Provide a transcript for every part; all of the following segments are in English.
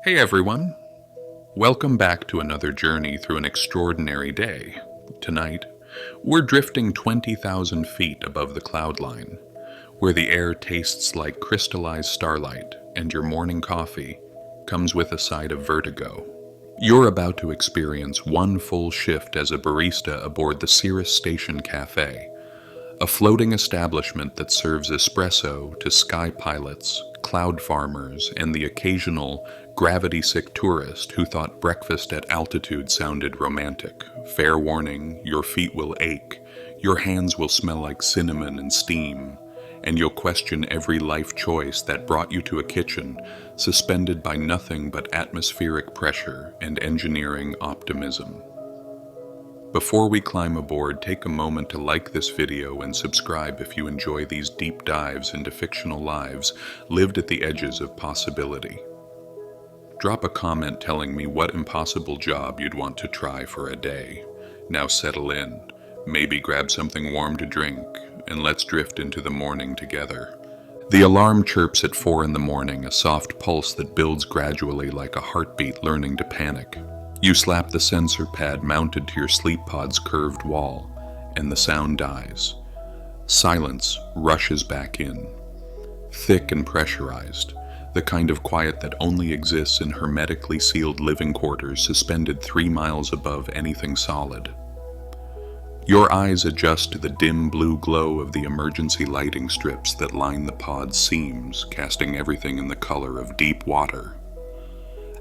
Hey everyone, welcome back to another journey through an extraordinary day. Tonight, we're drifting 20,000 feet above the cloud line, where the air tastes like crystallized starlight and your morning coffee comes with a side of vertigo. You're about to experience one full shift as a barista aboard the Cirrus Station Café, a floating establishment that serves espresso to sky pilots, cloud farmers, and the occasional gravity-sick tourist who thought breakfast at altitude sounded romantic. Fair warning, your feet will ache, your hands will smell like cinnamon and steam, and you'll question every life choice that brought you to a kitchen suspended by nothing but atmospheric pressure and engineering optimism. Before we climb aboard, take a moment to like this video and subscribe if you enjoy these deep dives into fictional lives lived at the edges of possibility. Drop a comment telling me what impossible job you'd want to try for a day. Now settle in, maybe grab something warm to drink, and let's drift into the morning together. The alarm chirps at 4 in the morning, a soft pulse that builds gradually like a heartbeat learning to panic. You slap the sensor pad mounted to your sleep pod's curved wall, and the sound dies. Silence rushes back in, thick and pressurized, the kind of quiet that only exists in hermetically sealed living quarters suspended 3 miles above anything solid. Your eyes adjust to the dim blue glow of the emergency lighting strips that line the pod's seams, casting everything in the color of deep water.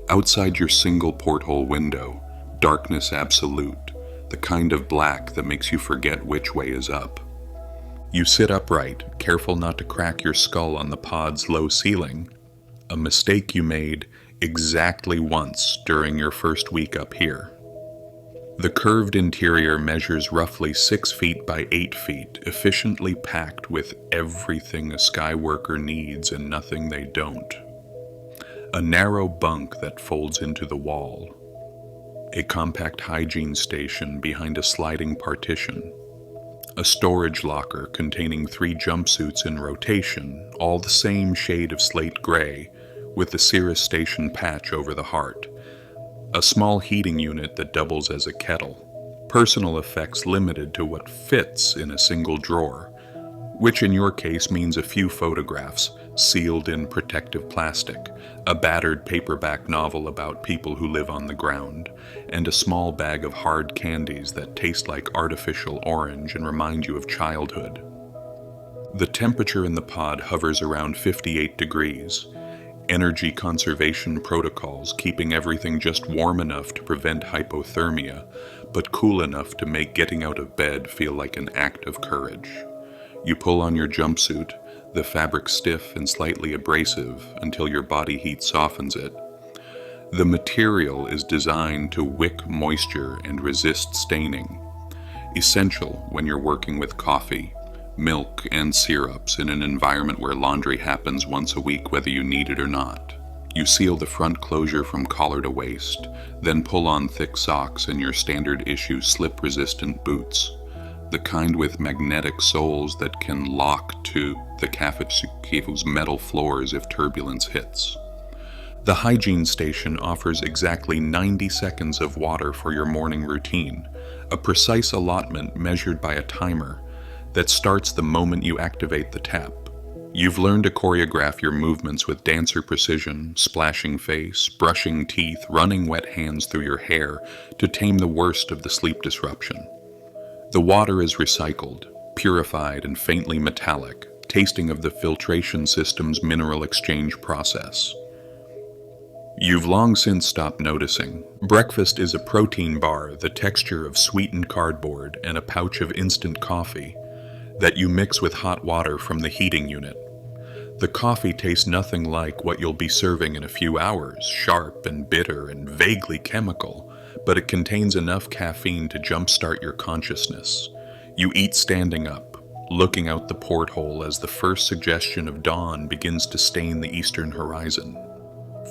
Outside your single porthole window, darkness absolute, the kind of black that makes you forget which way is up. You sit upright, careful not to crack your skull on the pod's low ceiling, a mistake you made exactly once during your first week up here. The curved interior measures roughly 6 feet by 8 feet, efficiently packed with everything a skyworker needs and nothing they don't. A narrow bunk that folds into the wall, a compact hygiene station behind a sliding partition, a storage locker containing 3 jumpsuits in rotation, all the same shade of slate gray, with the Cirrus Station patch over the heart, a small heating unit that doubles as a kettle, personal effects limited to what fits in a single drawer, which in your case means a few photographs sealed in protective plastic, a battered paperback novel about people who live on the ground, and a small bag of hard candies that taste like artificial orange and remind you of childhood. The temperature in the pod hovers around 58 degrees, energy conservation protocols keeping everything just warm enough to prevent hypothermia, but cool enough to make getting out of bed feel like an act of courage. You pull on your jumpsuit, the fabric stiff and slightly abrasive until your body heat softens it. The material is designed to wick moisture and resist staining, essential when you're working with coffee, milk, and syrups in an environment where laundry happens once a week whether you need it or not. You seal the front closure from collar to waist, then pull on thick socks and your standard issue slip-resistant boots, the kind with magnetic soles that can lock to the cafe's metal floors if turbulence hits. The hygiene station offers exactly 90 seconds of water for your morning routine, a precise allotment measured by a timer that starts the moment you activate the tap. You've learned to choreograph your movements with dancer precision, splashing face, brushing teeth, running wet hands through your hair to tame the worst of the sleep disruption. The water is recycled, purified, and faintly metallic, tasting of the filtration system's mineral exchange process. You've long since stopped noticing. Breakfast is a protein bar, the texture of sweetened cardboard, and a pouch of instant coffee that you mix with hot water from the heating unit. The coffee tastes nothing like what you'll be serving in a few hours, sharp and bitter and vaguely chemical, but it contains enough caffeine to jumpstart your consciousness. You eat standing up, looking out the porthole as the first suggestion of dawn begins to stain the eastern horizon.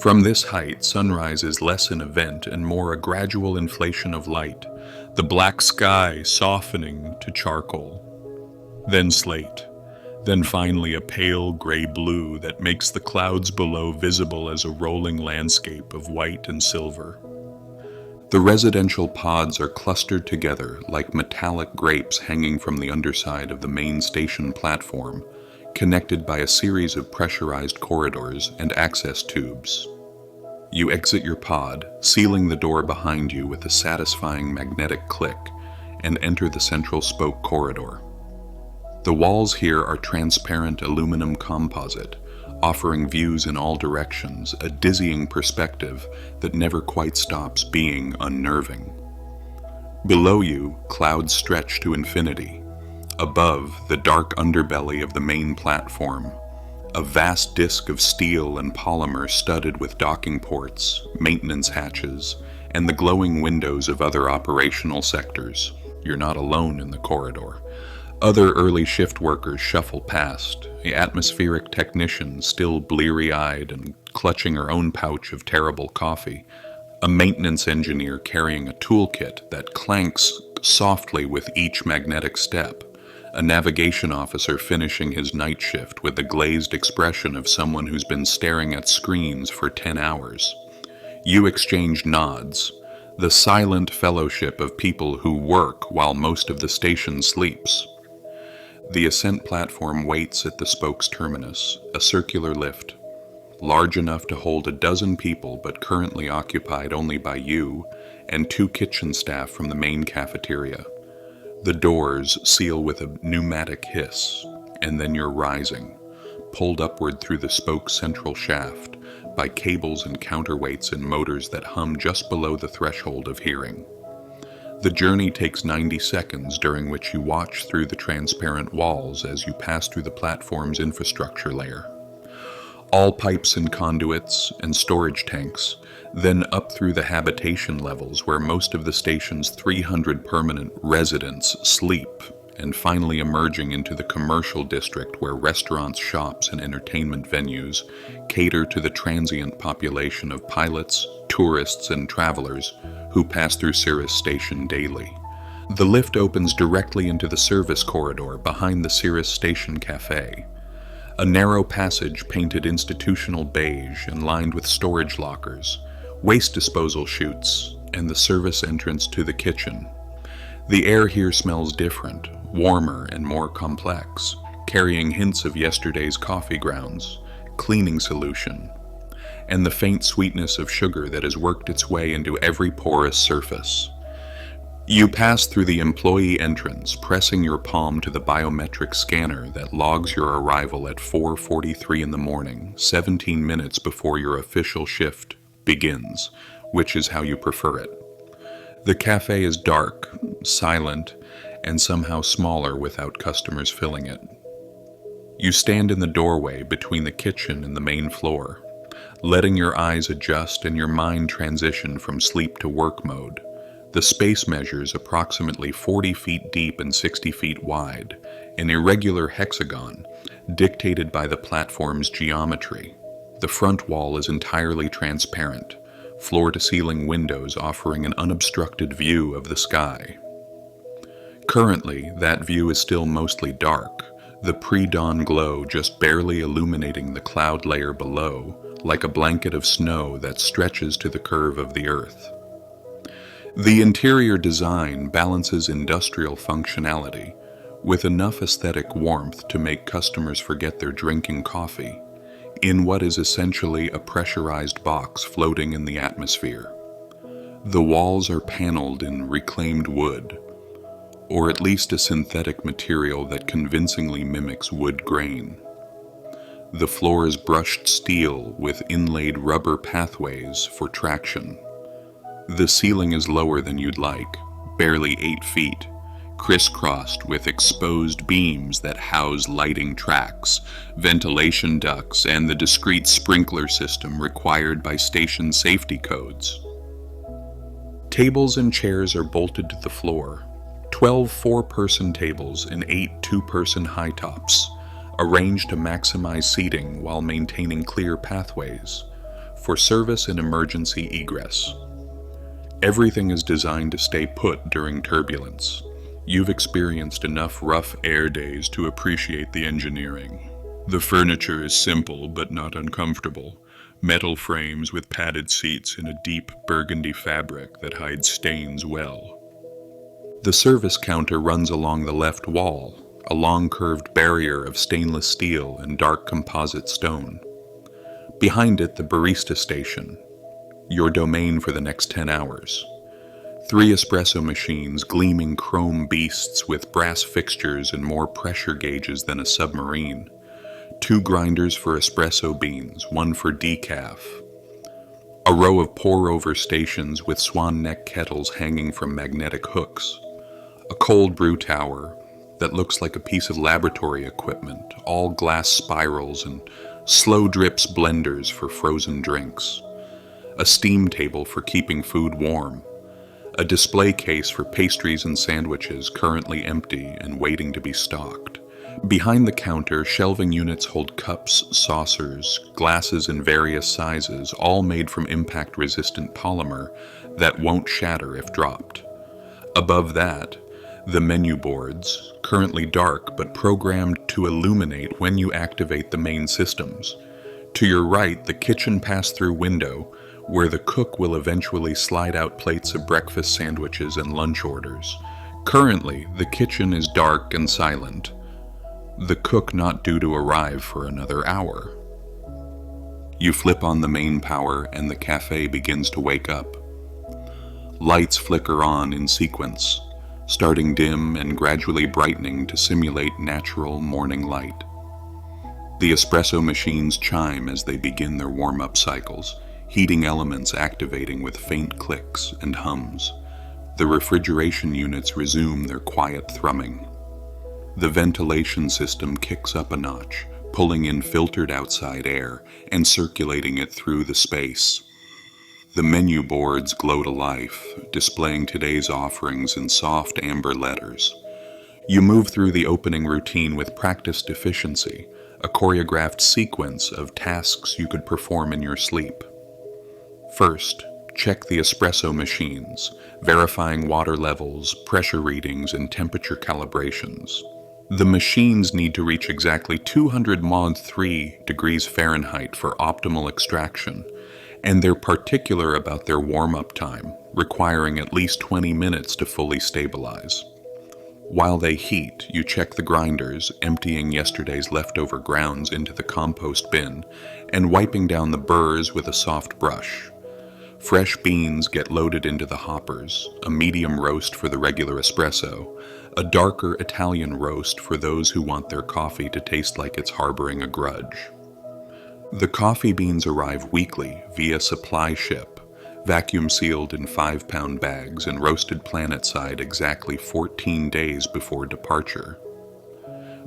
From this height, sunrise is less an event and more a gradual inflation of light, the black sky softening to charcoal, then slate, Then finally a pale gray blue that makes the clouds below visible as a rolling landscape of white and silver. The residential pods are clustered together like metallic grapes hanging from the underside of the main station platform, connected by a series of pressurized corridors and access tubes. You exit your pod, sealing the door behind you with a satisfying magnetic click, and enter the central spoke corridor. The walls here are transparent aluminum composite, offering views in all directions, a dizzying perspective that never quite stops being unnerving. Below you, clouds stretch to infinity. Above, the dark underbelly of the main platform, a vast disk of steel and polymer studded with docking ports, maintenance hatches, and the glowing windows of other operational sectors. You're not alone in the corridor. Other early shift workers shuffle past, the atmospheric technician still bleary-eyed and clutching her own pouch of terrible coffee, a maintenance engineer carrying a toolkit that clanks softly with each magnetic step, a navigation officer finishing his night shift with the glazed expression of someone who's been staring at screens for 10 hours. You exchange nods, the silent fellowship of people who work while most of the station sleeps. The ascent platform waits at the spoke's terminus, a circular lift, large enough to hold a dozen people but currently occupied only by you and 2 kitchen staff from the main cafeteria. The doors seal with a pneumatic hiss, and then you're rising, pulled upward through the spoke's central shaft by cables and counterweights and motors that hum just below the threshold of hearing. The journey takes 90 seconds, during which you watch through the transparent walls as you pass through the platform's infrastructure layer. All pipes and conduits and storage tanks, then up through the habitation levels where most of the station's 300 permanent residents sleep, and finally emerging into the commercial district where restaurants, shops, and entertainment venues cater to the transient population of pilots, tourists, and travelers who pass through Cirrus Station daily. The lift opens directly into the service corridor behind the Cirrus Station Café, a narrow passage painted institutional beige and lined with storage lockers, waste disposal chutes, and the service entrance to the kitchen. The air here smells different, warmer and more complex, carrying hints of yesterday's coffee grounds, cleaning solution, and the faint sweetness of sugar that has worked its way into every porous surface. You pass through the employee entrance, pressing your palm to the biometric scanner that logs your arrival at 4:43 in the morning, 17 minutes before your official shift begins, which is how you prefer it. The cafe is dark, silent, and somehow smaller without customers filling it. You stand in the doorway between the kitchen and the main floor, letting your eyes adjust and your mind transition from sleep to work mode. The space measures approximately 40 feet deep and 60 feet wide, an irregular hexagon dictated by the platform's geometry. The front wall is entirely transparent, floor-to-ceiling windows offering an unobstructed view of the sky. Currently, that view is still mostly dark, the pre-dawn glow just barely illuminating the cloud layer below, like a blanket of snow that stretches to the curve of the earth. The interior design balances industrial functionality with enough aesthetic warmth to make customers forget they're drinking coffee in what is essentially a pressurized box floating in the atmosphere. The walls are paneled in reclaimed wood, or at least a synthetic material that convincingly mimics wood grain. The floor is brushed steel with inlaid rubber pathways for traction. The ceiling is lower than you'd like, barely 8 feet, crisscrossed with exposed beams that house lighting tracks, ventilation ducts, and the discrete sprinkler system required by station safety codes. Tables and chairs are bolted to the floor, 12 4-person tables and 8 2-person high tops, arranged to maximize seating while maintaining clear pathways for service and emergency egress. Everything is designed to stay put during turbulence. You've experienced enough rough air days to appreciate the engineering. The furniture is simple but not uncomfortable. Metal frames with padded seats in a deep burgundy fabric that hides stains well. The service counter runs along the left wall, a long curved barrier of stainless steel and dark composite stone. Behind it, the barista station, your domain for the next 10 hours. 3 espresso machines, gleaming chrome beasts with brass fixtures and more pressure gauges than a submarine. 2 grinders for espresso beans, 1 for decaf. A row of pour-over stations with swan neck kettles hanging from magnetic hooks. A cold brew tower that looks like a piece of laboratory equipment, all glass spirals and slow drips blenders for frozen drinks. A steam table for keeping food warm. A display case for pastries and sandwiches currently empty and waiting to be stocked. Behind the counter, shelving units hold cups, saucers, glasses in various sizes, all made from impact-resistant polymer that won't shatter if dropped. Above that, the menu boards, currently dark but programmed to illuminate when you activate the main systems. To your right, the kitchen pass-through window, where the cook will eventually slide out plates of breakfast sandwiches and lunch orders. Currently, the kitchen is dark and silent, the cook not due to arrive for another hour. You flip on the main power and the cafe begins to wake up. Lights flicker on in sequence, starting dim and gradually brightening to simulate natural morning light. The espresso machines chime as they begin their warm-up cycles, heating elements activating with faint clicks and hums. The refrigeration units resume their quiet thrumming. The ventilation system kicks up a notch, pulling in filtered outside air and circulating it through the space. The menu boards glow to life, displaying today's offerings in soft amber letters. You move through the opening routine with practiced efficiency, a choreographed sequence of tasks you could perform in your sleep. First, check the espresso machines, verifying water levels, pressure readings, and temperature calibrations. The machines need to reach exactly 203 degrees Fahrenheit for optimal extraction, and they're particular about their warm-up time, requiring at least 20 minutes to fully stabilize. While they heat, you check the grinders, emptying yesterday's leftover grounds into the compost bin and wiping down the burrs with a soft brush. Fresh beans get loaded into the hoppers, a medium roast for the regular espresso, a darker Italian roast for those who want their coffee to taste like it's harboring a grudge. The coffee beans arrive weekly via supply ship, vacuum sealed in 5-pound bags and roasted planet-side exactly 14 days before departure.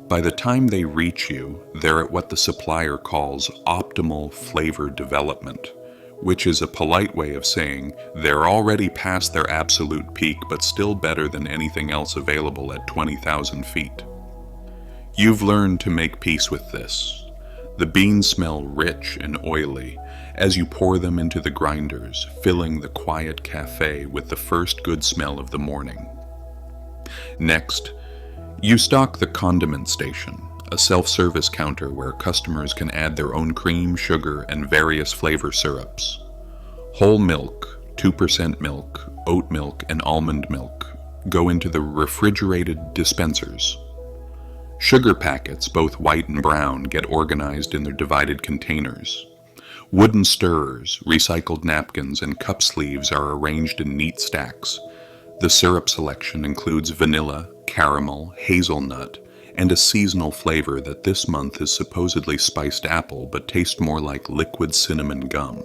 By the time they reach you, they're at what the supplier calls optimal flavor development, which is a polite way of saying they're already past their absolute peak but still better than anything else available at 20,000 feet. You've learned to make peace with this. The beans smell rich and oily as you pour them into the grinders, filling the quiet cafe with the first good smell of the morning. Next, you stock the condiment station, a self-service counter where customers can add their own cream, sugar, and various flavor syrups. Whole milk, 2% milk, oat milk, and almond milk go into the refrigerated dispensers. Sugar packets, both white and brown, get organized in their divided containers. Wooden stirrers, recycled napkins, and cup sleeves are arranged in neat stacks. The syrup selection includes vanilla, caramel, hazelnut, and a seasonal flavor that this month is supposedly spiced apple but tastes more like liquid cinnamon gum.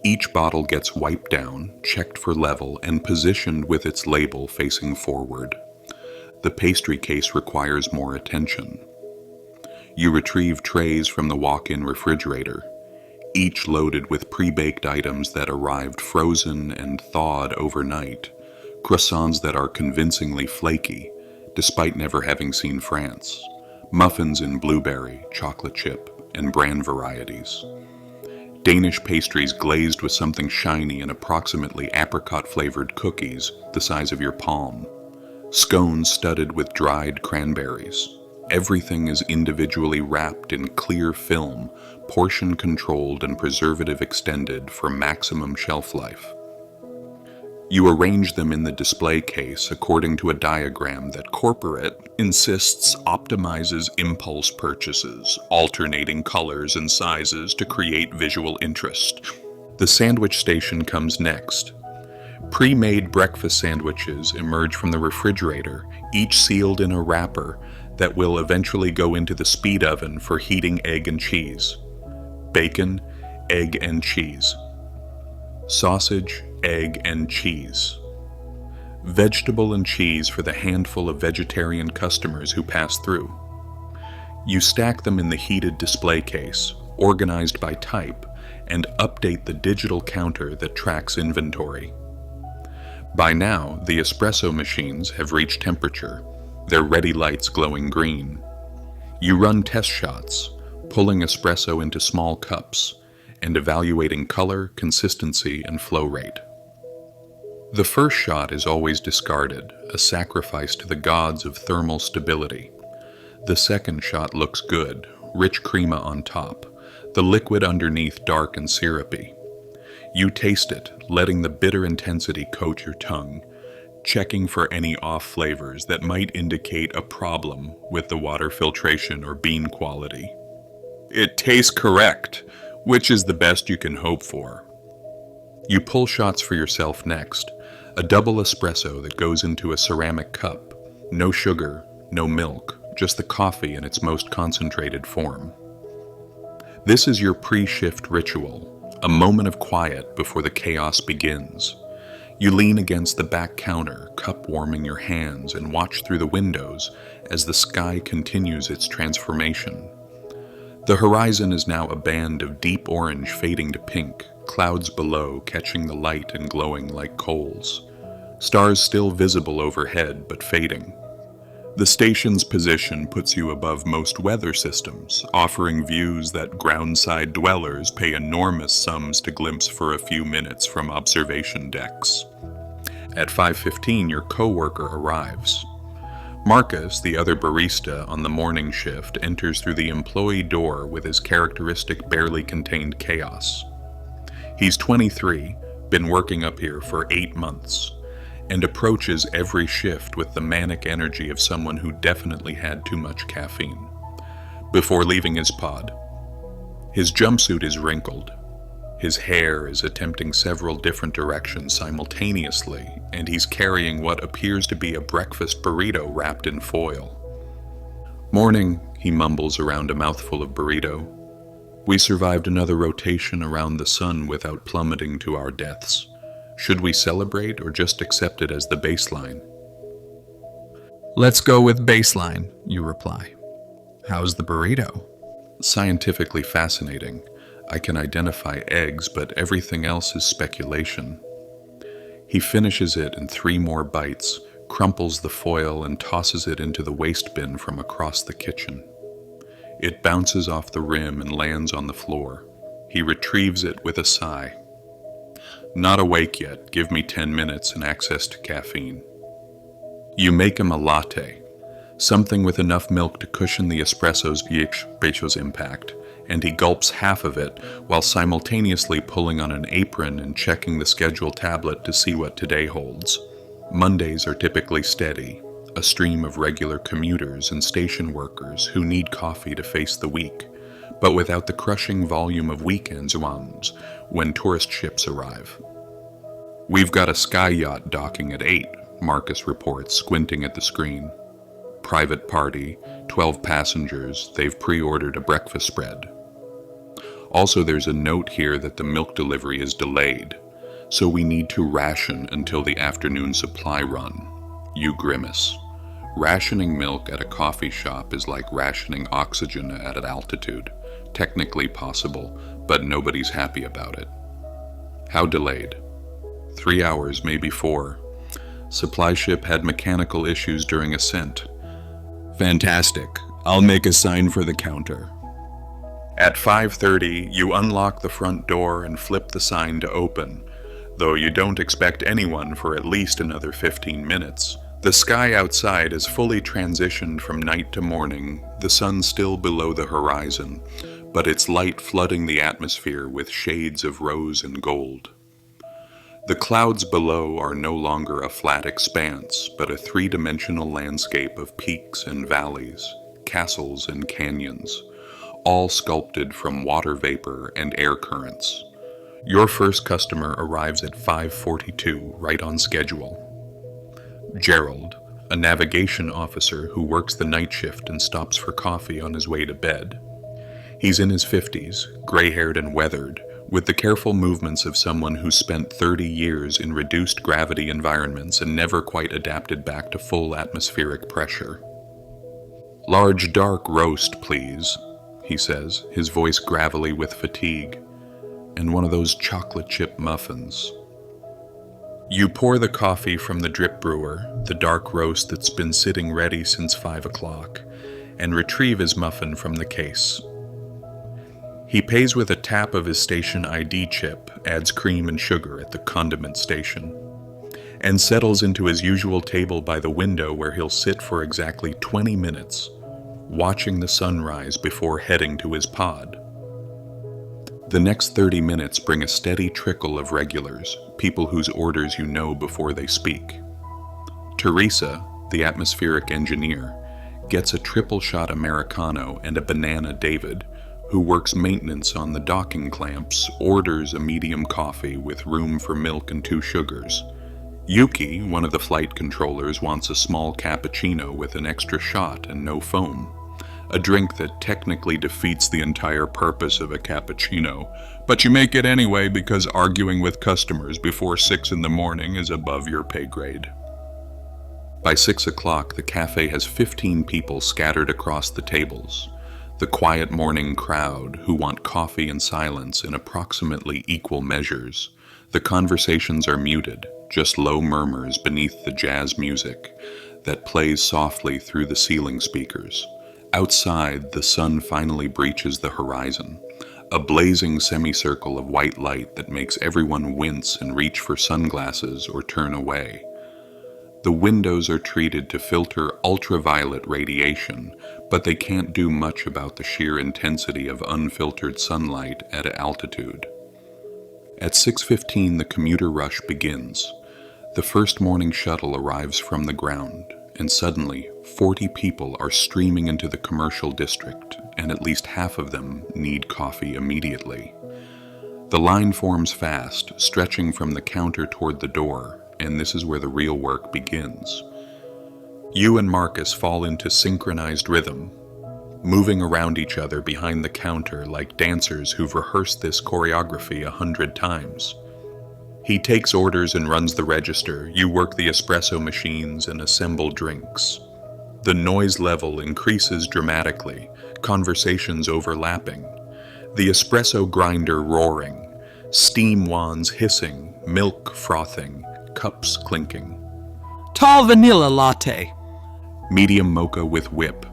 Each bottle gets wiped down, checked for level, and positioned with its label facing forward. The pastry case requires more attention. You retrieve trays from the walk-in refrigerator, each loaded with pre-baked items that arrived frozen and thawed overnight, croissants that are convincingly flaky, despite never having seen France, muffins in blueberry, chocolate chip, and bran varieties. Danish pastries glazed with something shiny and approximately apricot-flavored cookies the size of your palm. Scones studded with dried cranberries. Everything is individually wrapped in clear film, portion controlled and preservative extended for maximum shelf life. You arrange them in the display case according to a diagram that corporate insists optimizes impulse purchases, alternating colors and sizes to create visual interest. The sandwich station comes next. Pre-made breakfast sandwiches emerge from the refrigerator, each sealed in a wrapper that will eventually go into the speed oven for heating egg and cheese. Bacon, egg and cheese. Sausage, egg and cheese. Vegetable and cheese for the handful of vegetarian customers who pass through. You stack them in the heated display case, organized by type, and update the digital counter that tracks inventory. By now, the espresso machines have reached temperature, their ready lights glowing green. You run test shots, pulling espresso into small cups, and evaluating color, consistency, and flow rate. The first shot is always discarded, a sacrifice to the gods of thermal stability. The second shot looks good, rich crema on top, the liquid underneath dark and syrupy. You taste it, letting the bitter intensity coat your tongue, checking for any off flavors that might indicate a problem with the water filtration or bean quality. It tastes correct, which is the best you can hope for. You pull shots for yourself next, a double espresso that goes into a ceramic cup. No sugar, no milk, just the coffee in its most concentrated form. This is your pre-shift ritual, a moment of quiet before the chaos begins. You lean against the back counter, cup warming your hands, and watch through the windows as the sky continues its transformation. The horizon is now a band of deep orange fading to pink, clouds below catching the light and glowing like coals. Stars still visible overhead but fading. The station's position puts you above most weather systems, offering views that groundside dwellers pay enormous sums to glimpse for a few minutes from observation decks. At 5:15, your coworker arrives. Marcus, the other barista on the morning shift, enters through the employee door with his characteristic barely contained chaos. He's 23, been working up here for 8 months, and approaches every shift with the manic energy of someone who definitely had too much caffeine. Before leaving his pod, his jumpsuit is wrinkled, his hair is attempting several different directions simultaneously, and he's carrying what appears to be a breakfast burrito wrapped in foil. "Morning," he mumbles around a mouthful of burrito. "We survived another rotation around the sun without plummeting to our deaths. Should we celebrate or just accept it as the baseline?" "Let's go with baseline," you reply. "How's the burrito?" "Scientifically fascinating. I can identify eggs, but everything else is speculation." He finishes it in 3 more bites, crumples the foil, and tosses it into the waste bin from across the kitchen. It bounces off the rim and lands on the floor. He retrieves it with a sigh. "Not awake yet. Give me 10 minutes and access to caffeine." You make him a latte, something with enough milk to cushion the espresso's impact, and he gulps half of it while simultaneously pulling on an apron and checking the schedule tablet to see what today holds. Mondays are typically steady, a stream of regular commuters and station workers who need coffee to face the week, but without the crushing volume of weekends when tourist ships arrive. "We've got a sky yacht docking at 8, Marcus reports, squinting at the screen. "Private party, 12 passengers, they've pre-ordered a breakfast spread. Also, there's a note here that the milk delivery is delayed, so we need to ration until the afternoon supply run." You grimace. Rationing milk at a coffee shop is like rationing oxygen at an altitude. Technically possible, but nobody's happy about it. "How delayed?" 3 hours, maybe 4. Supply ship had mechanical issues during ascent." "Fantastic. I'll make a sign for the counter." At 5:30, you unlock the front door and flip the sign to open, though you don't expect anyone for at least another 15 minutes. The sky outside has fully transitioned from night to morning, the sun still below the horizon, but its light flooding the atmosphere with shades of rose and gold. The clouds below are no longer a flat expanse, but a three-dimensional landscape of peaks and valleys, castles and canyons, all sculpted from water vapor and air currents. Your first customer arrives at 5:42, right on schedule. Gerald, a navigation officer who works the night shift and stops for coffee on his way to bed. He's in his 50s, gray-haired and weathered, with the careful movements of someone who spent 30 years in reduced gravity environments and never quite adapted back to full atmospheric pressure. "Large dark roast, please," he says, his voice gravelly with fatigue, "and one of those chocolate chip muffins." You pour the coffee from the drip brewer, the dark roast that's been sitting ready since 5 o'clock, and retrieve his muffin from the case. He pays with a tap of his station ID chip, adds cream and sugar at the condiment station, and settles into his usual table by the window where he'll sit for exactly 20 minutes, watching the sunrise before heading to his pod. The next 30 minutes bring a steady trickle of regulars, people whose orders you know before they speak. Teresa, the atmospheric engineer, gets a triple shot Americano and a banana David, who works maintenance on the docking clamps, orders a medium coffee with room for milk and 2 sugars. Yuki, one of the flight controllers, wants a small cappuccino with an extra shot and no foam. A drink that technically defeats the entire purpose of a cappuccino, but you make it anyway because arguing with customers before 6 in the morning is above your pay grade. By 6 o'clock, the cafe has 15 people scattered across the tables. The quiet morning crowd who want coffee and silence in approximately equal measures. The conversations are muted, just low murmurs beneath the jazz music that plays softly through the ceiling speakers. Outside, the sun finally breaches the horizon, a blazing semicircle of white light that makes everyone wince and reach for sunglasses or turn away. The windows are treated to filter ultraviolet radiation, but they can't do much about the sheer intensity of unfiltered sunlight at altitude. At 6:15, the commuter rush begins. The first morning shuttle arrives from the ground, and suddenly 40 people are streaming into the commercial district, and at least half of them need coffee immediately. The line forms fast, stretching from the counter toward the door, and this is where the real work begins. You and Marcus fall into synchronized rhythm, moving around each other behind the counter like dancers who've rehearsed this choreography 100 times. He takes orders and runs the register. You work the espresso machines and assemble drinks. The noise level increases dramatically, conversations overlapping. The espresso grinder roaring, steam wands hissing, milk frothing, cups clinking. Tall vanilla latte. Medium mocha with whip.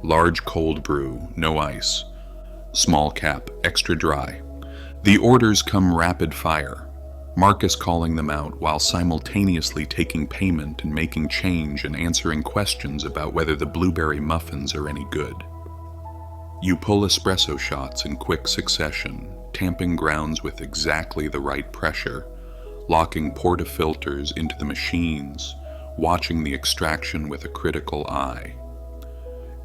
Large cold brew, no ice. Small cap, extra dry. The orders come rapid fire. Marcus calling them out while simultaneously taking payment and making change and answering questions about whether the blueberry muffins are any good. You pull espresso shots in quick succession, tamping grounds with exactly the right pressure, locking portafilters into the machines, watching the extraction with a critical eye.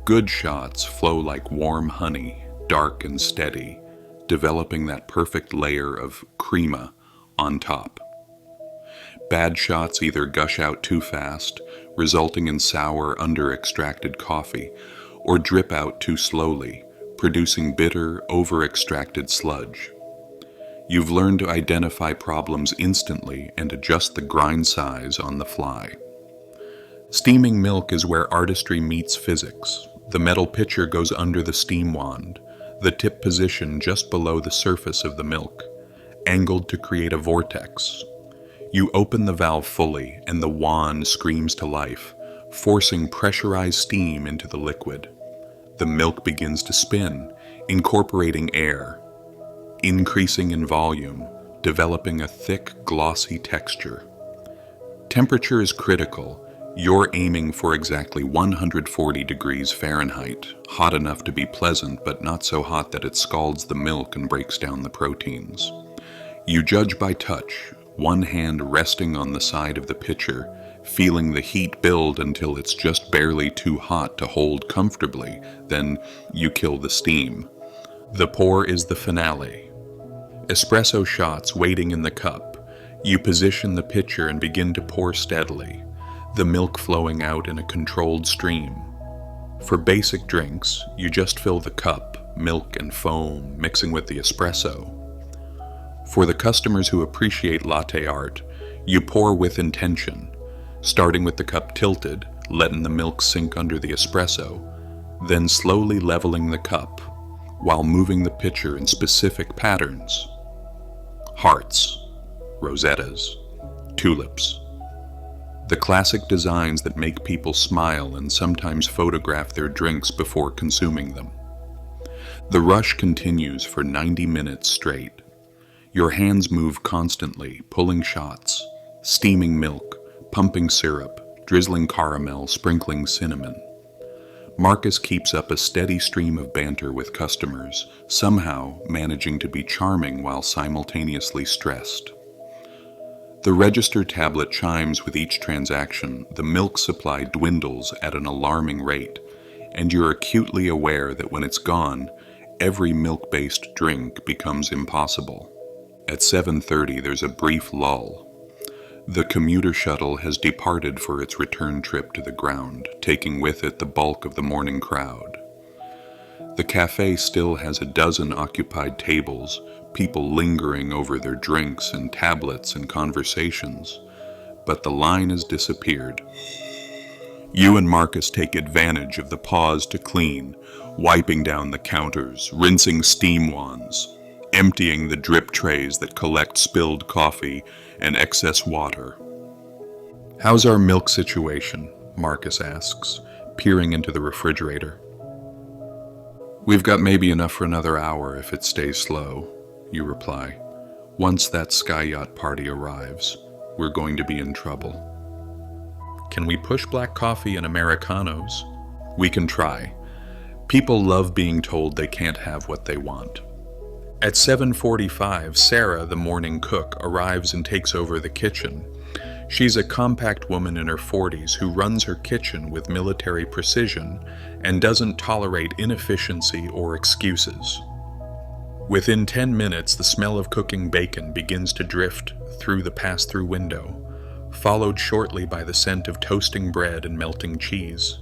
Good shots flow like warm honey, dark and steady, developing that perfect layer of crema on top. Bad shots either gush out too fast, resulting in sour, under-extracted coffee, or drip out too slowly, producing bitter, over-extracted sludge. You've learned to identify problems instantly and adjust the grind size on the fly. Steaming milk is where artistry meets physics. The metal pitcher goes under the steam wand, the tip position just below the surface of the milk, angled to create a vortex. You open the valve fully and the wand screams to life, forcing pressurized steam into the liquid. The milk begins to spin, incorporating air, increasing in volume, developing a thick, glossy texture. Temperature is critical. You're aiming for exactly 140 degrees Fahrenheit, hot enough to be pleasant, but not so hot that it scalds the milk and breaks down the proteins. You judge by touch, one hand resting on the side of the pitcher, feeling the heat build until it's just barely too hot to hold comfortably, then you kill the steam. The pour is the finale. Espresso shots waiting in the cup. You position the pitcher and begin to pour steadily, the milk flowing out in a controlled stream. For basic drinks, you just fill the cup, milk and foam, mixing with the espresso. For the customers who appreciate latte art, you pour with intention, starting with the cup tilted, letting the milk sink under the espresso, then slowly leveling the cup, while moving the pitcher in specific patterns. Hearts, rosettas, tulips. The classic designs that make people smile and sometimes photograph their drinks before consuming them. The rush continues for 90 minutes straight. Your hands move constantly, pulling shots, steaming milk, pumping syrup, drizzling caramel, sprinkling cinnamon. Marcus keeps up a steady stream of banter with customers, somehow managing to be charming while simultaneously stressed. The register tablet chimes with each transaction, the milk supply dwindles at an alarming rate, and you're acutely aware that when it's gone, every milk-based drink becomes impossible. At 7:30, there's a brief lull. The commuter shuttle has departed for its return trip to the ground, taking with it the bulk of the morning crowd. The cafe still has a dozen occupied tables, people lingering over their drinks and tablets and conversations, but the line has disappeared. You and Marcus take advantage of the pause to clean, wiping down the counters, rinsing steam wands, emptying the drip trays that collect spilled coffee and excess water. How's our milk situation? Marcus asks, peering into the refrigerator. We've got maybe enough for another hour if it stays slow, you reply. Once that sky yacht party arrives, we're going to be in trouble. Can we push black coffee and Americanos? We can try. People love being told they can't have what they want. At 7:45, Sarah, the morning cook, arrives and takes over the kitchen. She's a compact woman in her 40s who runs her kitchen with military precision and doesn't tolerate inefficiency or excuses. Within 10 minutes, the smell of cooking bacon begins to drift through the pass-through window, followed shortly by the scent of toasting bread and melting cheese.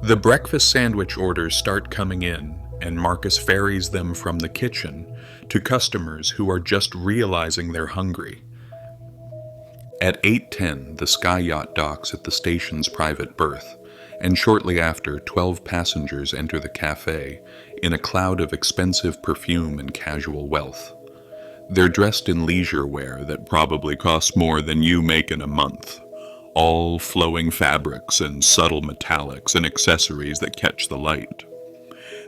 The breakfast sandwich orders start coming in, and Marcus ferries them from the kitchen to customers who are just realizing they're hungry. At 8:10, the sky yacht docks at the station's private berth, and shortly after, 12 passengers enter the cafe in a cloud of expensive perfume and casual wealth. They're dressed in leisure wear that probably costs more than you make in a month, all flowing fabrics and subtle metallics and accessories that catch the light.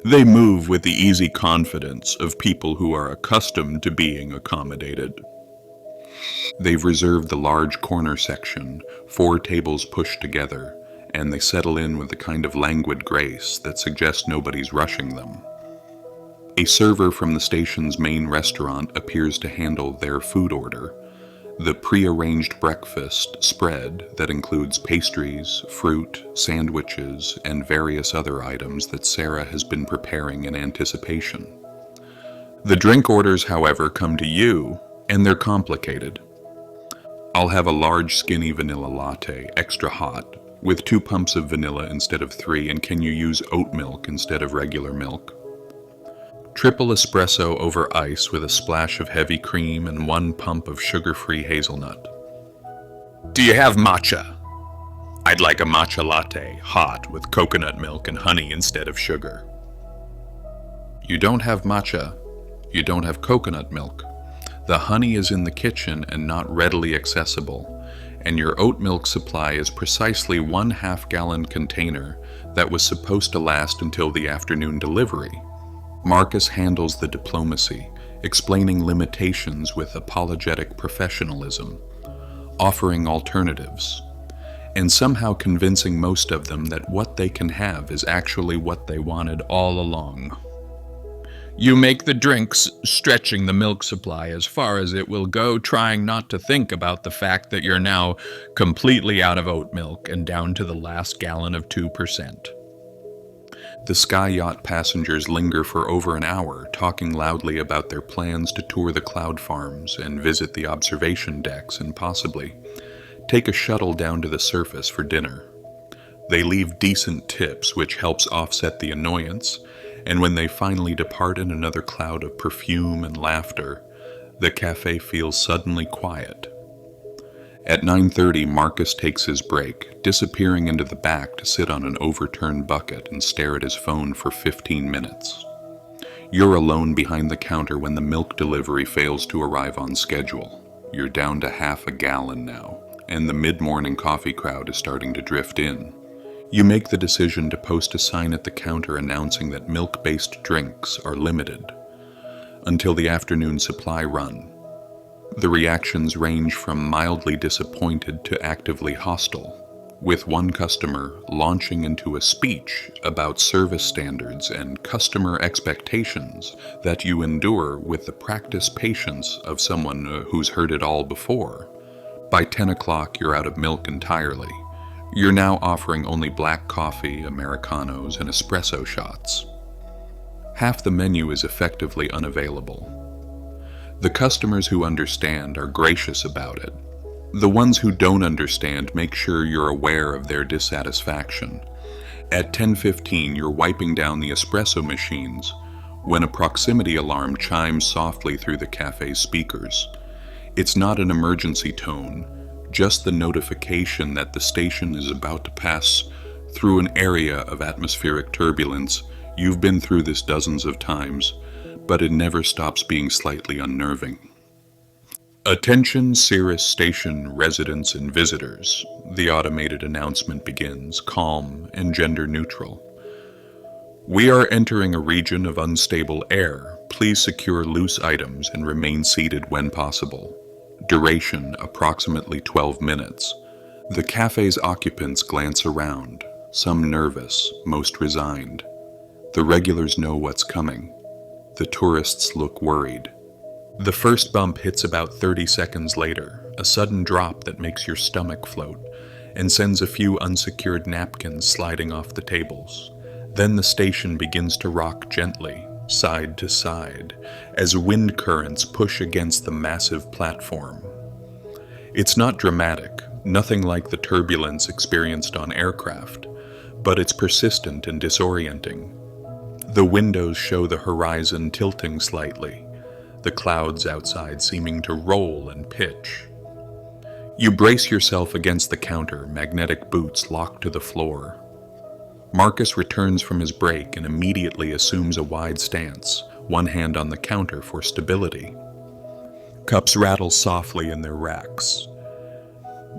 They move with the easy confidence of people who are accustomed to being accommodated. They've reserved the large corner section, 4 tables pushed together, and they settle in with the kind of languid grace that suggests nobody's rushing them. A server from the station's main restaurant appears to handle their food order, the pre-arranged breakfast spread that includes pastries, fruit, sandwiches, and various other items that Sarah has been preparing in anticipation. The drink orders, however, come to you, and they're complicated. I'll have a large skinny vanilla latte, extra hot, with 2 pumps of vanilla instead of 3, and can you use oat milk instead of regular milk? Triple espresso over ice with a splash of heavy cream and 1 pump of sugar-free hazelnut. Do you have matcha? I'd like a matcha latte, hot, with coconut milk and honey instead of sugar. You don't have matcha. You don't have coconut milk. The honey is in the kitchen and not readily accessible, and your oat milk supply is precisely 1/2 gallon container that was supposed to last until the afternoon delivery. Marcus handles the diplomacy, explaining limitations with apologetic professionalism, offering alternatives. and somehow convincing most of them that what they can have is actually what they wanted all along. You make the drinks, stretching the milk supply as far as it will go, trying not to think about the fact that you're now completely out of oat milk and down to the last gallon of 2%. The sky yacht passengers linger for over an hour, talking loudly about their plans to tour the cloud farms and visit the observation decks and possibly take a shuttle down to the surface for dinner. They leave decent tips, which helps offset the annoyance, and when they finally depart in another cloud of perfume and laughter, the cafe feels suddenly quiet. At 9:30, Marcus takes his break, disappearing into the back to sit on an overturned bucket and stare at his phone for 15 minutes. You're alone behind the counter when the milk delivery fails to arrive on schedule. You're down to half a gallon now, and the mid-morning coffee crowd is starting to drift in. You make the decision to post a sign at the counter announcing that milk-based drinks are limited until the afternoon supply run. The reactions range from mildly disappointed to actively hostile, with one customer launching into a speech about service standards and customer expectations that you endure with the practiced patience of someone who's heard it all before. By 10 o'clock, you're out of milk entirely. You're now offering only black coffee, Americanos, and espresso shots. Half the menu is effectively unavailable. The customers who understand are gracious about it. The ones who don't understand make sure you're aware of their dissatisfaction. At 10:15, you're wiping down the espresso machines when a proximity alarm chimes softly through the cafe's speakers. It's not an emergency tone, just the notification that the station is about to pass through an area of atmospheric turbulence. You've been through this dozens of times, but it never stops being slightly unnerving. Attention Cirrus Station residents and visitors. The automated announcement begins, calm and gender neutral. We are entering a region of unstable air. Please secure loose items and remain seated when possible. Duration approximately 12 minutes. The cafe's occupants glance around, some nervous, most resigned. The regulars know what's coming. The tourists look worried. The first bump hits about 30 seconds later, a sudden drop that makes your stomach float and sends a few unsecured napkins sliding off the tables. Then the station begins to rock gently, side to side, as wind currents push against the massive platform. It's not dramatic, nothing like the turbulence experienced on aircraft, but it's persistent and disorienting. The windows show the horizon tilting slightly, the clouds outside seeming to roll and pitch. You brace yourself against the counter, magnetic boots locked to the floor. Marcus returns from his break and immediately assumes a wide stance, one hand on the counter for stability. Cups rattle softly in their racks.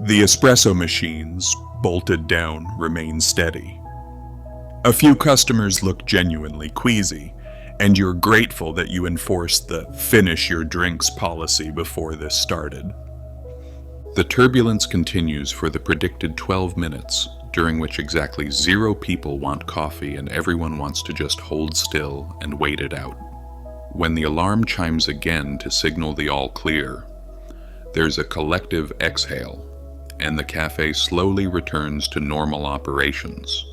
The espresso machines, bolted down, remain steady. A few customers look genuinely queasy, and you're grateful that you enforced the finish your drinks policy before this started. The turbulence continues for the predicted 12 minutes, during which exactly 0 people want coffee and everyone wants to just hold still and wait it out. When the alarm chimes again to signal the all clear, there's a collective exhale, and the cafe slowly returns to normal operations.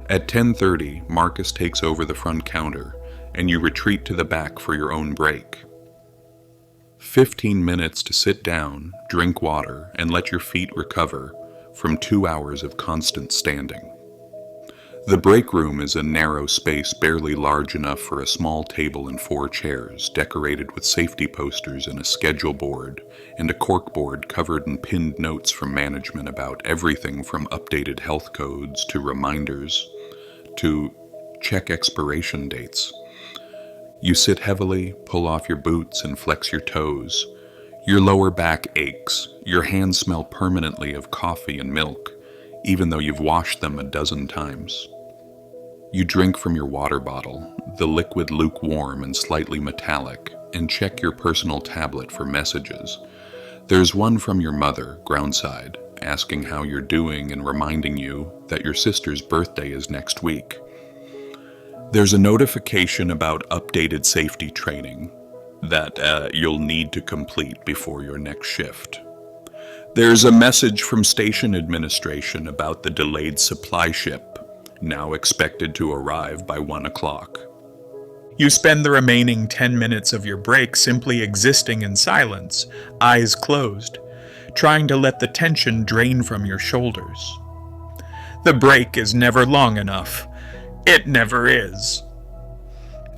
At 10:30, Marcus takes over the front counter, and you retreat to the back for your own break. 15 minutes to sit down, drink water, and let your feet recover from 2 hours of constant standing. The break room is a narrow space barely large enough for a small table and 4 chairs, decorated with safety posters and a schedule board, and a cork board covered in pinned notes from management about everything from updated health codes to reminders to check expiration dates. You sit heavily, pull off your boots, and flex your toes. Your lower back aches. Your hands smell permanently of coffee and milk, even though you've washed them a dozen times. You drink from your water bottle, the liquid lukewarm and slightly metallic, and check your personal tablet for messages. There's one from your mother, groundside, asking how you're doing and reminding you that your sister's birthday is next week. There's a notification about updated safety training that you'll need to complete before your next shift. There's a message from station administration about the delayed supply ship, now expected to arrive by 1 o'clock. You spend the remaining 10 minutes of your break simply existing in silence, eyes closed, trying to let the tension drain from your shoulders. The break is never long enough. It never is.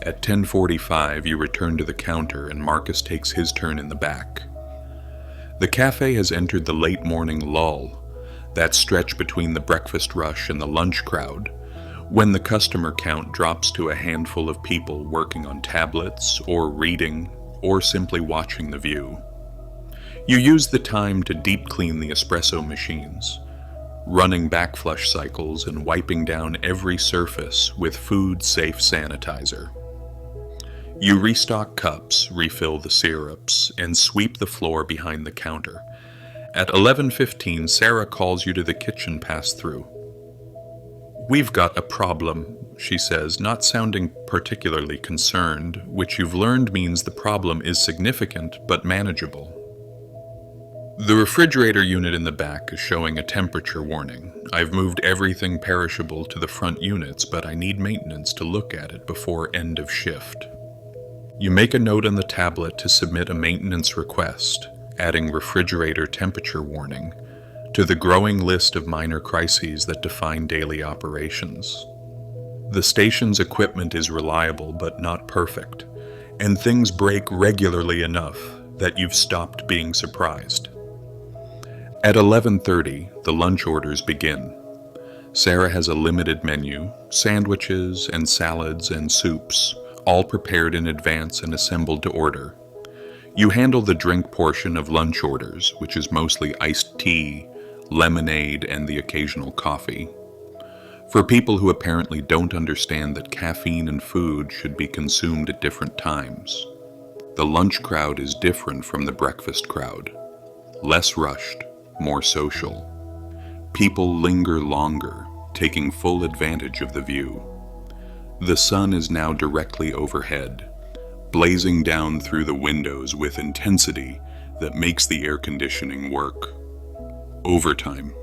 At 10:45, you return to the counter and Marcus takes his turn in the back. The cafe has entered the late morning lull, that stretch between the breakfast rush and the lunch crowd, when the customer count drops to a handful of people working on tablets or reading or simply watching the view. You use the time to deep clean the espresso machines, running backflush cycles and wiping down every surface with food-safe sanitizer. You restock cups, refill the syrups, and sweep the floor behind the counter. At 11:15, Sarah calls you to the kitchen pass-through. "We've got a problem," she says, not sounding particularly concerned, which you've learned means the problem is significant but manageable. The refrigerator unit in the back is showing a temperature warning. I've moved everything perishable to the front units, but I need maintenance to look at it before end of shift. You make a note on the tablet to submit a maintenance request, adding refrigerator temperature warning to the growing list of minor crises that define daily operations. The station's equipment is reliable but not perfect, and things break regularly enough that you've stopped being surprised. At 11:30, the lunch orders begin. Sarah has a limited menu, sandwiches and salads and soups, all prepared in advance and assembled to order. You handle the drink portion of lunch orders, which is mostly iced tea, lemonade, and the occasional coffee. For people who apparently don't understand that caffeine and food should be consumed at different times. The lunch crowd is different from the breakfast crowd. Less rushed, more social. People linger longer, taking full advantage of the view. The sun is now directly overhead, blazing down through the windows with intensity that makes the air conditioning work. Overtime.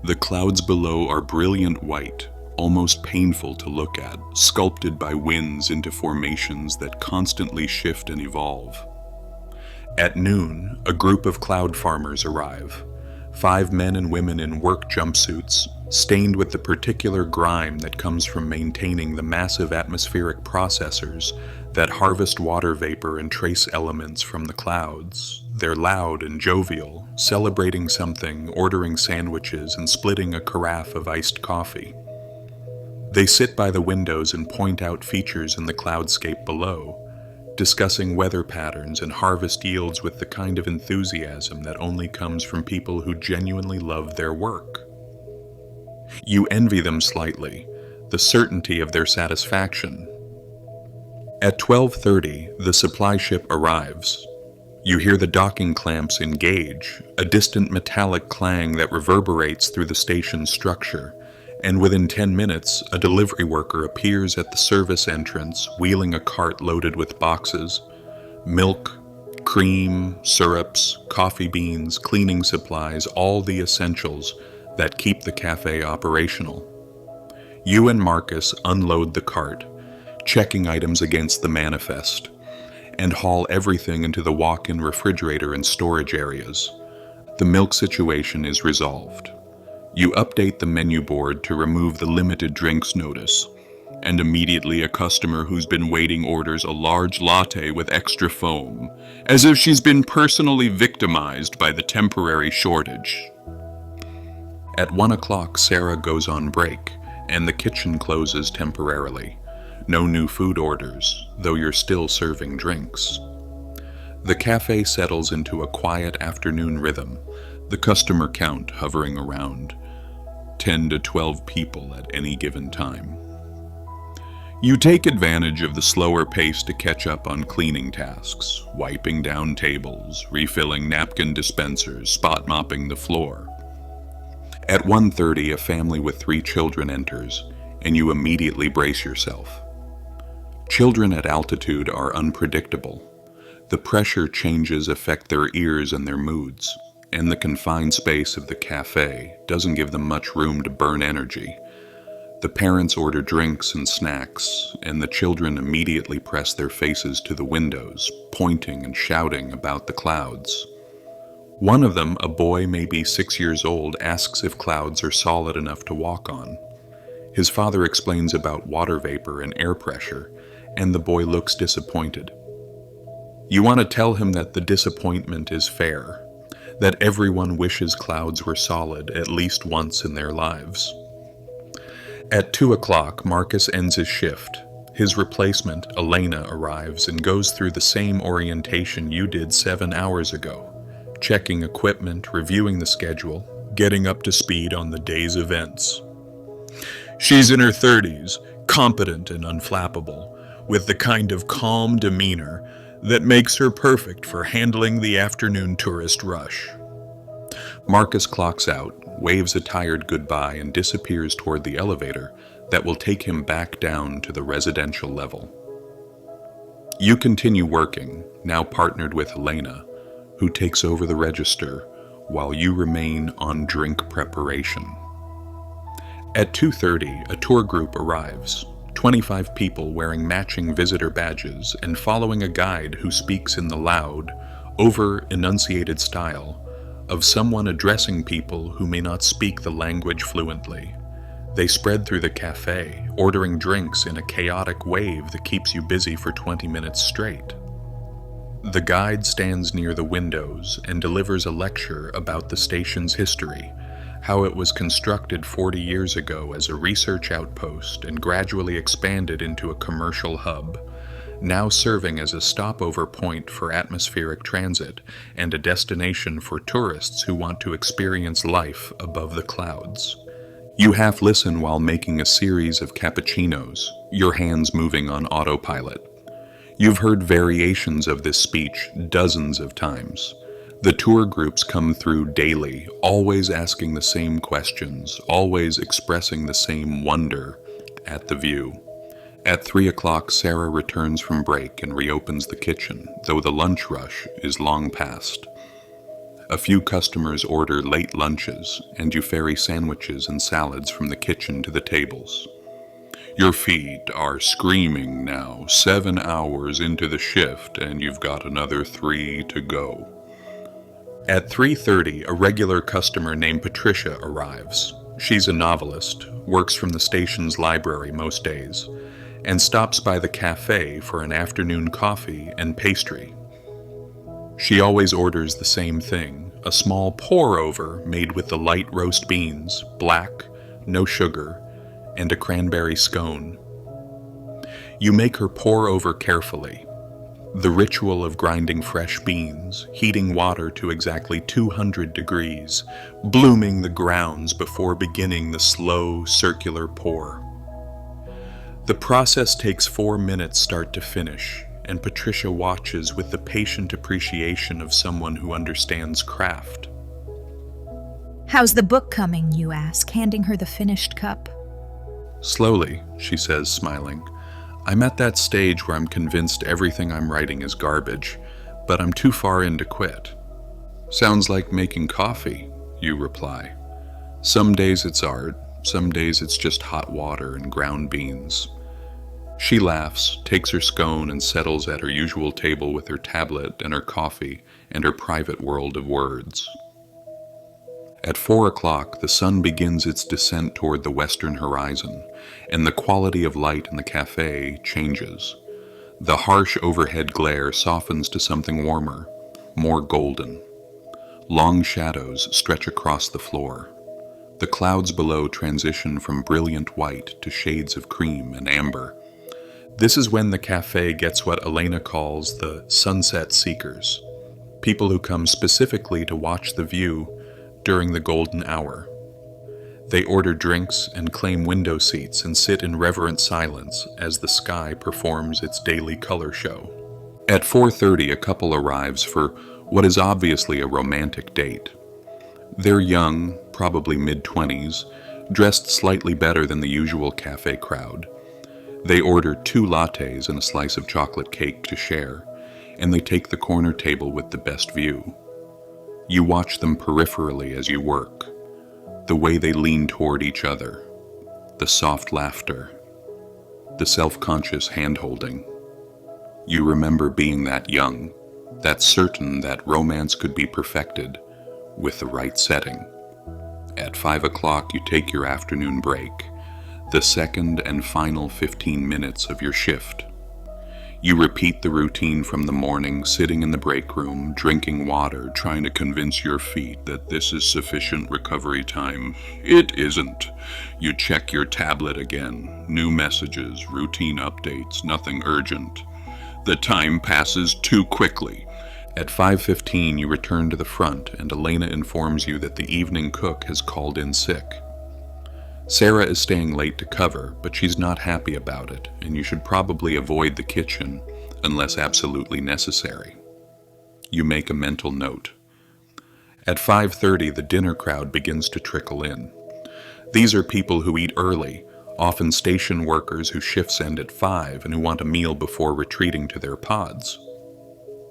The clouds below are brilliant white, almost painful to look at, sculpted by winds into formations that constantly shift and evolve. At noon, a group of cloud farmers arrive. 5 men and women in work jumpsuits, stained with the particular grime that comes from maintaining the massive atmospheric processors that harvest water vapor and trace elements from the clouds. They're loud and jovial, celebrating something, ordering sandwiches, and splitting a carafe of iced coffee. They sit by the windows and point out features in the cloudscape below, discussing weather patterns and harvest yields with the kind of enthusiasm that only comes from people who genuinely love their work. You envy them slightly, the certainty of their satisfaction. At 12:30, the supply ship arrives. You hear the docking clamps engage, a distant metallic clang that reverberates through the station's structure, and within 10 minutes, a delivery worker appears at the service entrance, wheeling a cart loaded with boxes, milk, cream, syrups, coffee beans, cleaning supplies, all the essentials that keep the cafe operational. You and Marcus unload the cart, checking items against the manifest, and haul everything into the walk-in refrigerator and storage areas. The milk situation is resolved. You update the menu board to remove the limited drinks notice, and immediately a customer who's been waiting orders a large latte with extra foam, as if she's been personally victimized by the temporary shortage. At 1 o'clock, Sarah goes on break, and the kitchen closes temporarily. No new food orders, though you're still serving drinks. The cafe settles into a quiet afternoon rhythm, the customer count hovering around 10 to 12 people at any given time. You take advantage of the slower pace to catch up on cleaning tasks, wiping down tables, refilling napkin dispensers, spot mopping the floor. At 1:30, a family with 3 children enters, and you immediately brace yourself. Children at altitude are unpredictable. The pressure changes affect their ears and their moods, and the confined space of the cafe doesn't give them much room to burn energy. The parents order drinks and snacks, and the children immediately press their faces to the windows, pointing and shouting about the clouds. One of them, a boy maybe 6 years old, asks if clouds are solid enough to walk on. His father explains about water vapor and air pressure, and the boy looks disappointed. You want to tell him that the disappointment is fair, that everyone wishes clouds were solid at least once in their lives. At 2 o'clock, Marcus ends his shift. His replacement, Elena, arrives and goes through the same orientation you did 7 hours ago, checking equipment, reviewing the schedule, getting up to speed on the day's events. She's in her 30s, competent and unflappable, with the kind of calm demeanor that makes her perfect for handling the afternoon tourist rush. Marcus clocks out, waves a tired goodbye, and disappears toward the elevator that will take him back down to the residential level. You continue working, now partnered with Elena, who takes over the register while you remain on drink preparation. At 2:30, a tour group arrives, 25 people wearing matching visitor badges and following a guide who speaks in the loud, over-enunciated style of someone addressing people who may not speak the language fluently. They spread through the cafe, ordering drinks in a chaotic wave that keeps you busy for 20 minutes straight. The guide stands near the windows and delivers a lecture about the station's history, how it was constructed 40 years ago as a research outpost and gradually expanded into a commercial hub, now serving as a stopover point for atmospheric transit and a destination for tourists who want to experience life above the clouds. You half listen while making a series of cappuccinos, your hands moving on autopilot. You've heard variations of this speech dozens of times. The tour groups come through daily, always asking the same questions, always expressing the same wonder at the view. At 3 o'clock, Sarah returns from break and reopens the kitchen, though the lunch rush is long past. A few customers order late lunches, and you ferry sandwiches and salads from the kitchen to the tables. Your feet are screaming now, 7 hours into the shift, and you've got another 3 to go. At 3:30, a regular customer named Patricia arrives. She's a novelist, works from the station's library most days, and stops by the cafe for an afternoon coffee and pastry. She always orders the same thing, a small pour-over made with the light roast beans, black, no sugar, and a cranberry scone. You make her pour over carefully. The ritual of grinding fresh beans, heating water to exactly 200 degrees, blooming the grounds before beginning the slow, circular pour. The process takes 4 minutes start to finish, and Patricia watches with the patient appreciation of someone who understands craft. "How's the book coming?" you ask, handing her the finished cup. Slowly, she says, smiling. I'm at that stage where I'm convinced everything I'm writing is garbage, but I'm too far in to quit. Sounds like making coffee, you reply. Some days it's art, some days it's just hot water and ground beans. She laughs, takes her scone, and settles at her usual table with her tablet and her coffee and her private world of words. At 4 o'clock, the sun begins its descent toward the western horizon, and the quality of light in the cafe changes. The harsh overhead glare softens to something warmer, more golden. Long shadows stretch across the floor. The clouds below transition from brilliant white to shades of cream and amber. This is when the cafe gets what Elena calls the sunset seekers, people who come specifically to watch the view during the golden hour. They order drinks and claim window seats and sit in reverent silence as the sky performs its daily color show. At 4:30, a couple arrives for what is obviously a romantic date. They're young, probably mid-20s, dressed slightly better than the usual cafe crowd. They order 2 lattes and a slice of chocolate cake to share, and they take the corner table with the best view. You watch them peripherally as you work, the way they lean toward each other, the soft laughter, the self-conscious hand-holding. You remember being that young, that certain that romance could be perfected with the right setting. At 5 o'clock, you take your afternoon break, the second and final 15 minutes of your shift. You repeat the routine from the morning, sitting in the break room, drinking water, trying to convince your feet that this is sufficient recovery time. It isn't. You check your tablet again. New messages, routine updates, nothing urgent. The time passes too quickly. At 5:15, you return to the front, and Elena informs you that the evening cook has called in sick. Sarah is staying late to cover, but she's not happy about it, and you should probably avoid the kitchen unless absolutely necessary. You make a mental note. At 5:30, the dinner crowd begins to trickle in. These are people who eat early, often station workers whose shifts end at 5 and who want a meal before retreating to their pods.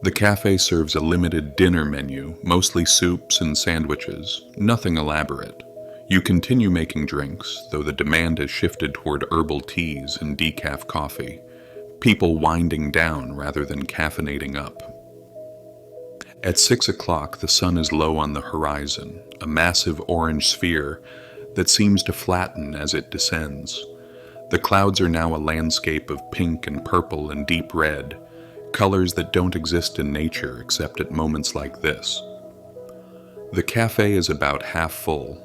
The cafe serves a limited dinner menu, mostly soups and sandwiches, nothing elaborate. You continue making drinks, though the demand has shifted toward herbal teas and decaf coffee, people winding down rather than caffeinating up. At 6 o'clock, the sun is low on the horizon, a massive orange sphere that seems to flatten as it descends. The clouds are now a landscape of pink and purple and deep red, colors that don't exist in nature except at moments like this. The cafe is about half full,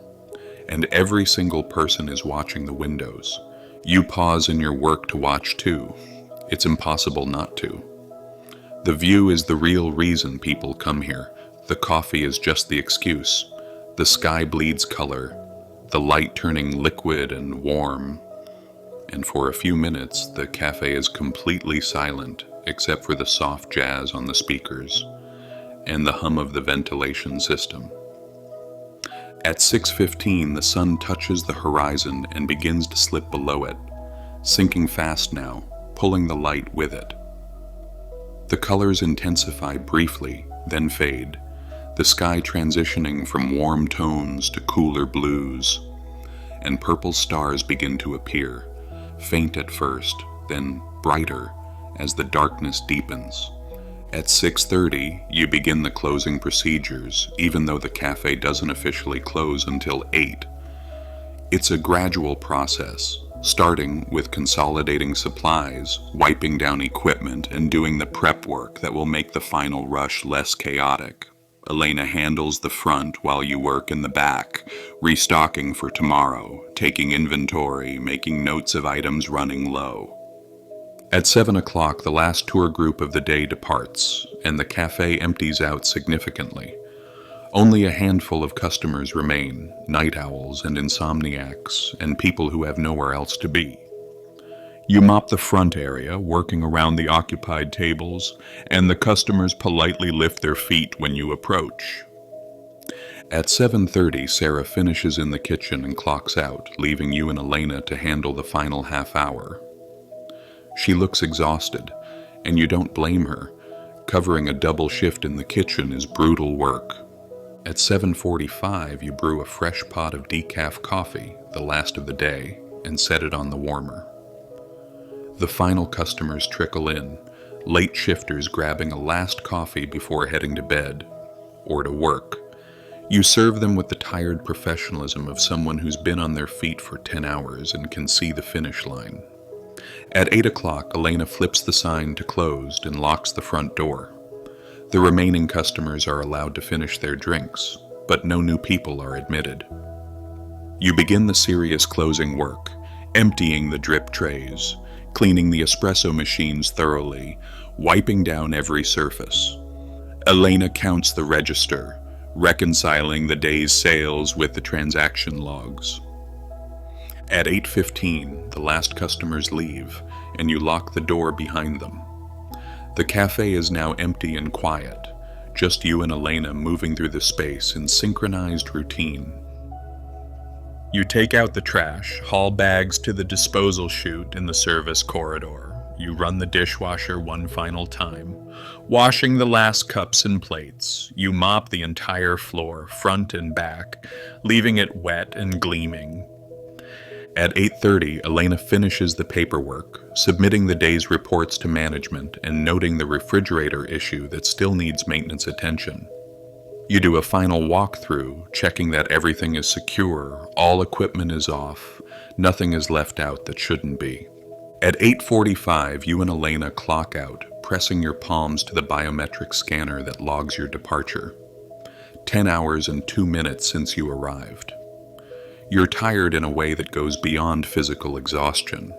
and every single person is watching the windows. You pause in your work to watch too. It's impossible not to. The view is the real reason people come here. The coffee is just the excuse. The sky bleeds color, the light turning liquid and warm. And for a few minutes, the cafe is completely silent, except for the soft jazz on the speakers and the hum of the ventilation system. At 6:15, the sun touches the horizon and begins to slip below it, sinking fast now, pulling the light with it. The colors intensify briefly, then fade, the sky transitioning from warm tones to cooler blues, and purple stars begin to appear, faint at first, then brighter as the darkness deepens. At 6:30, you begin the closing procedures, even though the cafe doesn't officially close until 8. It's a gradual process, starting with consolidating supplies, wiping down equipment, and doing the prep work that will make the final rush less chaotic. Elena handles the front while you work in the back, restocking for tomorrow, taking inventory, making notes of items running low. At 7 o'clock, the last tour group of the day departs, and the cafe empties out significantly. Only a handful of customers remain, night owls and insomniacs, and people who have nowhere else to be. You mop the front area, working around the occupied tables, and the customers politely lift their feet when you approach. At 7:30, Sarah finishes in the kitchen and clocks out, leaving you and Elena to handle the final half hour. She looks exhausted, and you don't blame her. Covering a double shift in the kitchen is brutal work. At 7:45, you brew a fresh pot of decaf coffee, the last of the day, and set it on the warmer. The final customers trickle in, late shifters grabbing a last coffee before heading to bed, or to work. You serve them with the tired professionalism of someone who's been on their feet for 10 hours and can see the finish line. At 8 o'clock, Elena flips the sign to closed and locks the front door. The remaining customers are allowed to finish their drinks, but no new people are admitted. You begin the serious closing work, emptying the drip trays, cleaning the espresso machines thoroughly, wiping down every surface. Elena counts the register, reconciling the day's sales with the transaction logs. At 8:15, the last customers leave, and you lock the door behind them. The cafe is now empty and quiet, just you and Elena moving through the space in synchronized routine. You take out the trash, haul bags to the disposal chute in the service corridor. You run the dishwasher one final time, washing the last cups and plates. You mop the entire floor, front and back, leaving it wet and gleaming. At 8:30, Elena finishes the paperwork, submitting the day's reports to management and noting the refrigerator issue that still needs maintenance attention. You do a final walkthrough, checking that everything is secure, all equipment is off, nothing is left out that shouldn't be. At 8:45, you and Elena clock out, pressing your palms to the biometric scanner that logs your departure. 10 hours and 2 minutes since you arrived. You're tired in a way that goes beyond physical exhaustion.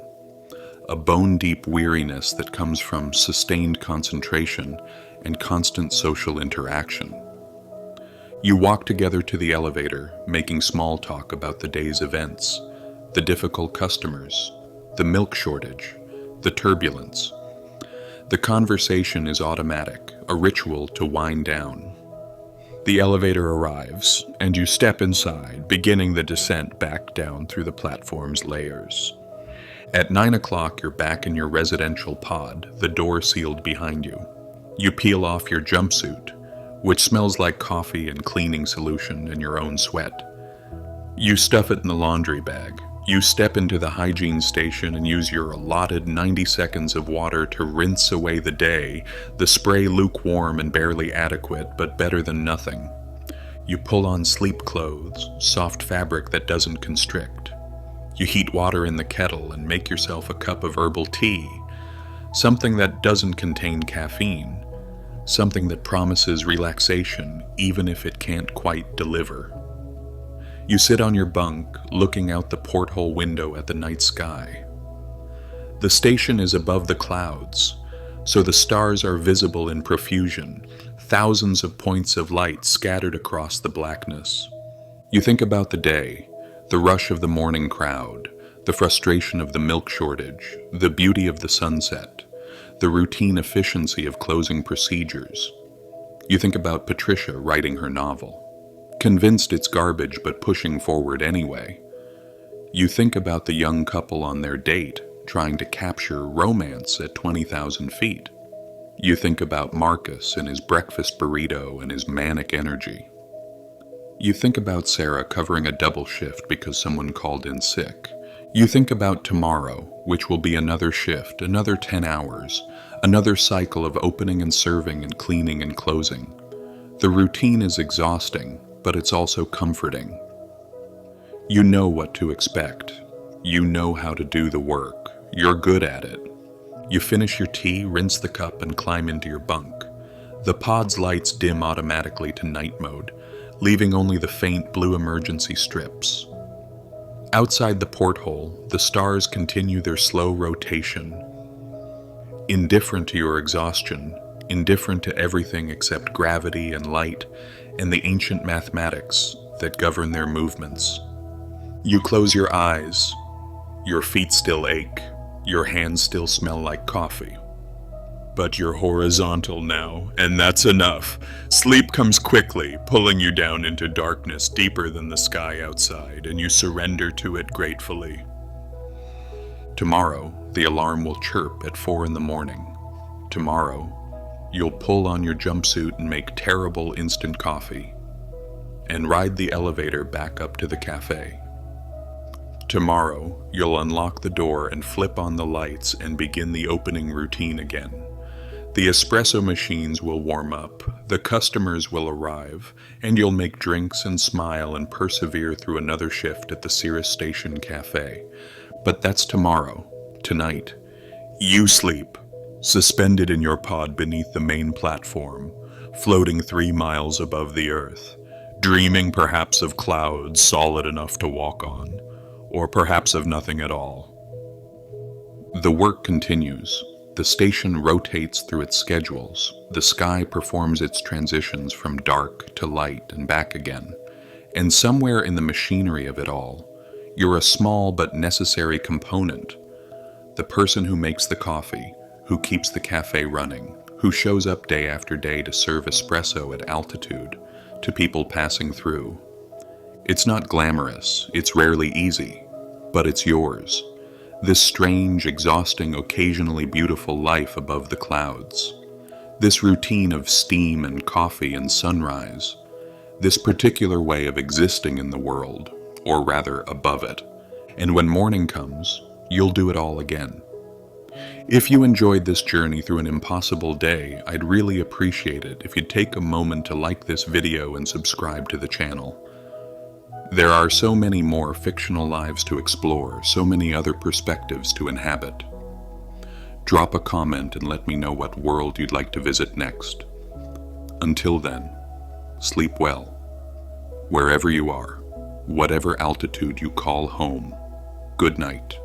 A bone-deep weariness that comes from sustained concentration and constant social interaction. You walk together to the elevator, making small talk about the day's events, the difficult customers, the milk shortage, the turbulence. The conversation is automatic, a ritual to wind down. The elevator arrives, and you step inside, beginning the descent back down through the platform's layers. At 9 o'clock, you're back in your residential pod, the door sealed behind you. You peel off your jumpsuit, which smells like coffee and cleaning solution and your own sweat. You stuff it in the laundry bag. You step into the hygiene station and use your allotted 90 seconds of water to rinse away the day, the spray lukewarm and barely adequate, but better than nothing. You pull on sleep clothes, soft fabric that doesn't constrict. You heat water in the kettle and make yourself a cup of herbal tea, something that doesn't contain caffeine, something that promises relaxation even if it can't quite deliver. You sit on your bunk, looking out the porthole window at the night sky. The station is above the clouds, so the stars are visible in profusion, thousands of points of light scattered across the blackness. You think about the day, the rush of the morning crowd, the frustration of the milk shortage, the beauty of the sunset, the routine efficiency of closing procedures. You think about Patricia writing her novel, convinced it's garbage but pushing forward anyway. You think about the young couple on their date, trying to capture romance at 20,000 feet. You think about Marcus and his breakfast burrito and his manic energy. You think about Sarah covering a double shift because someone called in sick. You think about tomorrow, which will be another shift, another 10 hours, another cycle of opening and serving and cleaning and closing. The routine is exhausting, but it's also comforting. You know what to expect. You know how to do the work. You're good at it. You finish your tea, rinse the cup, and climb into your bunk. The pod's lights dim automatically to night mode, leaving only the faint blue emergency strips. Outside the porthole, the stars continue their slow rotation. Indifferent to your exhaustion, indifferent to everything except gravity and light and the ancient mathematics that govern their movements. You close your eyes. Your feet still ache. Your hands still smell like coffee. But you're horizontal now, and that's enough. Sleep comes quickly, pulling you down into darkness deeper than the sky outside, and you surrender to it gratefully. Tomorrow, the alarm will chirp at 4 a.m. Tomorrow, you'll pull on your jumpsuit and make terrible instant coffee, and ride the elevator back up to the cafe. Tomorrow, you'll unlock the door and flip on the lights and begin the opening routine again. The espresso machines will warm up, the customers will arrive, and you'll make drinks and smile and persevere through another shift at the Cirrus Station Café. But that's tomorrow. Tonight, you sleep, suspended in your pod beneath the main platform, floating 3 miles above the earth, dreaming perhaps of clouds solid enough to walk on, or perhaps of nothing at all. The work continues. The station rotates through its schedules. The sky performs its transitions from dark to light and back again. And somewhere in the machinery of it all, you're a small but necessary component. The person who makes the coffee, who keeps the cafe running, who shows up day after day to serve espresso at altitude to people passing through. It's not glamorous, it's rarely easy, but it's yours. This strange, exhausting, occasionally beautiful life above the clouds. This routine of steam and coffee and sunrise. This particular way of existing in the world, or rather above it. And when morning comes, you'll do it all again. If you enjoyed this journey through an impossible day, I'd really appreciate it if you'd take a moment to like this video and subscribe to the channel. There are so many more fictional lives to explore, so many other perspectives to inhabit. Drop a comment and let me know what world you'd like to visit next. Until then, sleep well. Wherever you are, whatever altitude you call home, good night.